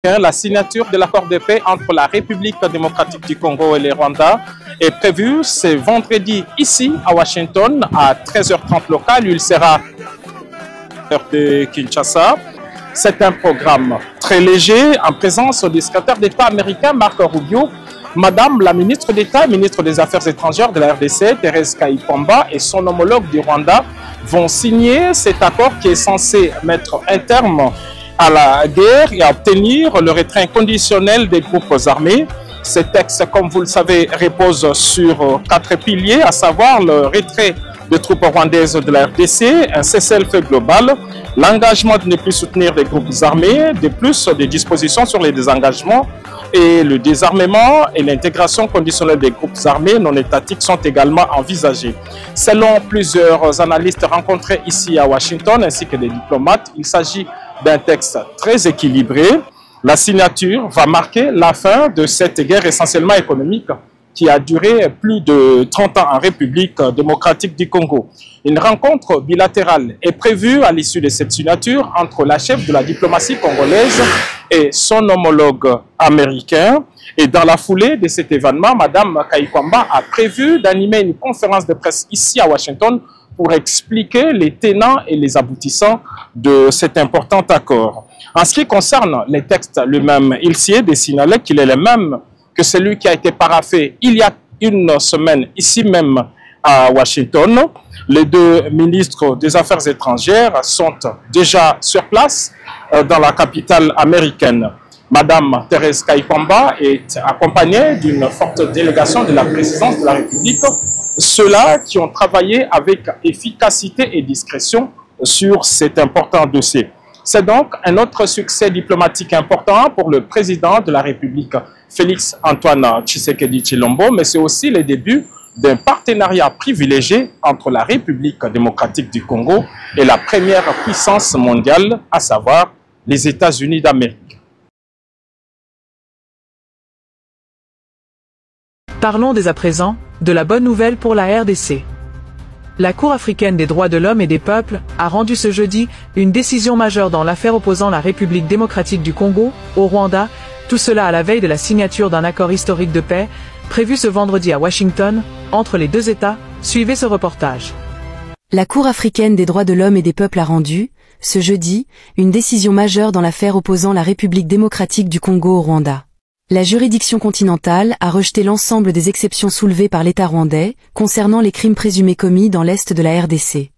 La signature de l'accord de paix entre la République démocratique du Congo et le Rwanda est prévue ce vendredi ici à Washington à 13h30 local. Il sera de Kinshasa. C'est un programme très léger en présence du secrétaire d'État américain Marco Rubio, Madame la ministre d'État, ministre des Affaires étrangères de la RDC, Thérèse Kayipamba, et son homologue du Rwanda vont signer cet accord qui est censé mettre un terme à la guerre et à obtenir le retrait inconditionnel des groupes armés. Ce texte, comme vous le savez, repose sur 4 piliers, à savoir le retrait des troupes rwandaises de la RDC, un cessez-le-feu global, l'engagement de ne plus soutenir des groupes armés, de plus des dispositions sur les désengagements et le désarmement et l'intégration conditionnelle des groupes armés non étatiques sont également envisagés. Selon plusieurs analystes rencontrés ici à Washington ainsi que des diplomates, il s'agit d'un texte très équilibré. La signature va marquer la fin de cette guerre essentiellement économique qui a duré plus de 30 ans en République démocratique du Congo. Une rencontre bilatérale est prévue à l'issue de cette signature entre la chef de la diplomatie congolaise et son homologue américain. Et dans la foulée de cet événement, Mme Kayipamba a prévu d'animer une conférence de presse ici à Washington pour expliquer les tenants et les aboutissants de cet important accord. En ce qui concerne les textes lui-même, il s'y est signalé qu'il est le même que celui qui a été paraphé il y a une semaine ici même à Washington. Les deux ministres des Affaires étrangères sont déjà sur place dans la capitale américaine. Madame Thérèse Kayipamba est accompagnée d'une forte délégation de la présidence de la République, ceux-là qui ont travaillé avec efficacité et discrétion sur cet important dossier. C'est donc un autre succès diplomatique important pour le président de la République, Félix Antoine Tshisekedi Tshilombo, mais c'est aussi le début d'un partenariat privilégié entre la République démocratique du Congo et la première puissance mondiale, à savoir les États-Unis d'Amérique. Parlons dès à présent de la bonne nouvelle pour la RDC. La Cour africaine des droits de l'homme et des peuples a rendu ce jeudi une décision majeure dans l'affaire opposant la République démocratique du Congo au Rwanda, tout cela à la veille de la signature d'un accord historique de paix prévu ce vendredi à Washington entre les deux États. Suivez ce reportage. La Cour africaine des droits de l'homme et des peuples a rendu, ce jeudi, une décision majeure dans l'affaire opposant la République démocratique du Congo au Rwanda. La juridiction continentale a rejeté l'ensemble des exceptions soulevées par l'État rwandais concernant les crimes présumés commis dans l'Est de la RDC.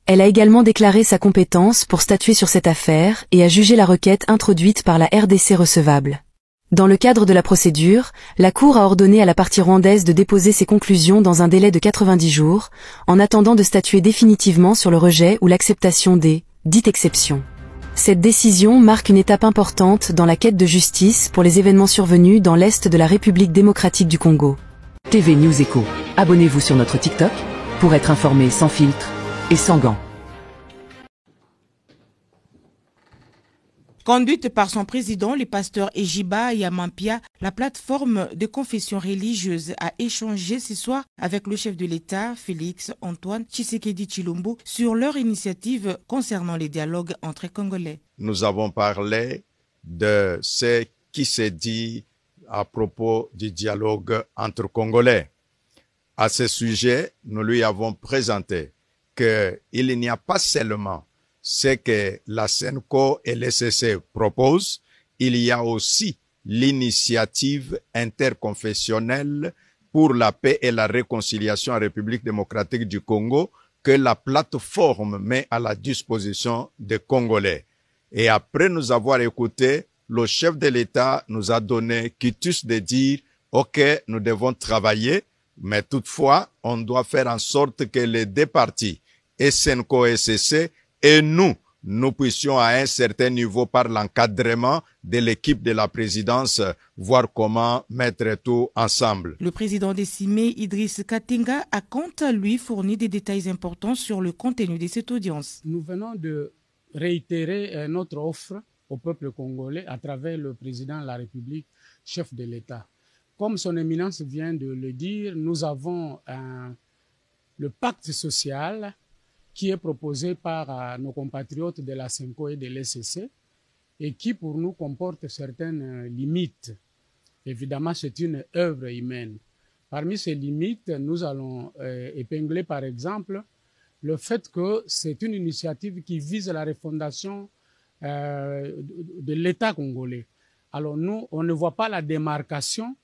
Elle a également déclaré sa compétence pour statuer sur cette affaire et a jugé la requête introduite par la RDC recevable. Dans le cadre de la procédure, la Cour a ordonné à la partie rwandaise de déposer ses conclusions dans un délai de 90 jours, en attendant de statuer définitivement sur le rejet ou l'acceptation des dites exceptions. Cette décision marque une étape importante dans la quête de justice pour les événements survenus dans l'Est de la République démocratique du Congo. TV News Echo. Abonnez-vous sur notre TikTok pour être informé sans filtre et sans gants. Conduite par son président, le pasteur Ejiba Yamampia, la plateforme de confession religieuse a échangé ce soir avec le chef de l'État, Félix Antoine Tshisekedi Tshilombo, sur leur initiative concernant les dialogues entre Congolais. Nous avons parlé de ce qui s'est dit à propos du dialogue entre Congolais. À ce sujet, nous lui avons présenté qu'il n'y a pas seulement ce que la SENCO et l'ECC proposent, il y a aussi l'initiative interconfessionnelle pour la paix et la réconciliation en République démocratique du Congo que la plateforme met à la disposition des Congolais. Et après nous avoir écouté, le chef de l'État nous a donné quitus de dire « Ok, nous devons travailler, mais toutefois, on doit faire en sorte que les deux parties, SENCO et ECC, et nous puissions à un certain niveau par l'encadrement de l'équipe de la présidence voir comment mettre tout ensemble. Le président décimé Idriss Katinga a quant à lui fourni des détails importants sur le contenu de cette audience. Nous venons de réitérer notre offre au peuple congolais à travers le président de la République, chef de l'État. Comme son éminence vient de le dire, nous avons le pacte social qui est proposé par nos compatriotes de la SENCO et de l'ECC et qui pour nous comporte certaines limites. Évidemment, c'est une œuvre humaine. Parmi ces limites, nous allons épingler par exemple le fait que c'est une initiative qui vise la refondation de l'État congolais. Alors nous, on ne voit pas la démarcation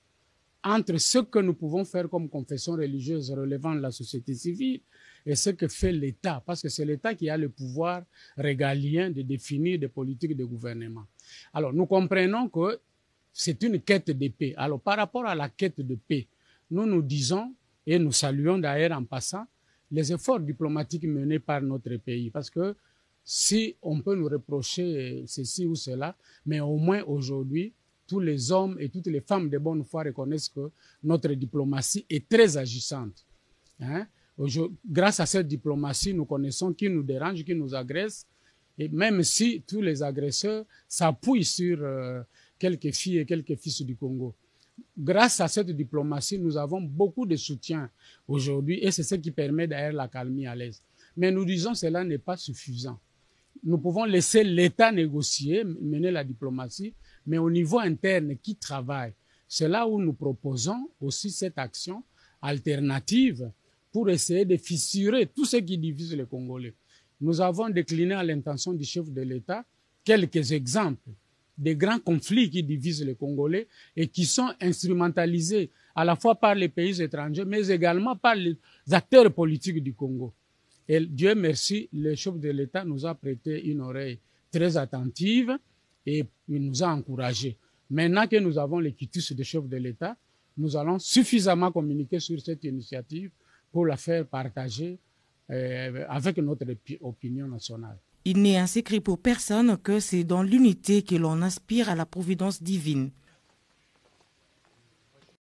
entre ce que nous pouvons faire comme confession religieuse relevant de la société civile et ce que fait l'État, parce que c'est l'État qui a le pouvoir régalien de définir des politiques de gouvernement. Alors nous comprenons que c'est une quête de paix. Alors par rapport à la quête de paix, nous disons, et nous saluons d'ailleurs en passant, les efforts diplomatiques menés par notre pays. Parce que si on peut nous reprocher ceci ou cela, mais au moins aujourd'hui, tous les hommes et toutes les femmes de bonne foi reconnaissent que notre diplomatie est très agissante. Hein? Grâce à cette diplomatie, nous connaissons qui nous dérange, qui nous agresse, et même si tous les agresseurs s'appuient sur quelques filles et quelques fils du Congo. Grâce à cette diplomatie, nous avons beaucoup de soutien aujourd'hui et c'est ce qui permet d'ailleurs la calmie à l'Est. Mais nous disons que cela n'est pas suffisant. Nous pouvons laisser l'État négocier, mener la diplomatie, mais au niveau interne, qui travaille? C'est là où nous proposons aussi cette action alternative pour essayer de fissurer tout ce qui divise les Congolais. Nous avons décliné à l'intention du chef de l'État quelques exemples des grands conflits qui divisent les Congolais et qui sont instrumentalisés à la fois par les pays étrangers, mais également par les acteurs politiques du Congo. Et Dieu merci, le chef de l'État nous a prêté une oreille très attentive et il nous a encouragés. Maintenant que nous avons les quitus du chef de l'État, nous allons suffisamment communiquer sur cette initiative pour la faire partager avec notre opinion nationale. Il n'est un secret pour personne que c'est dans l'unité que l'on aspire à la providence divine.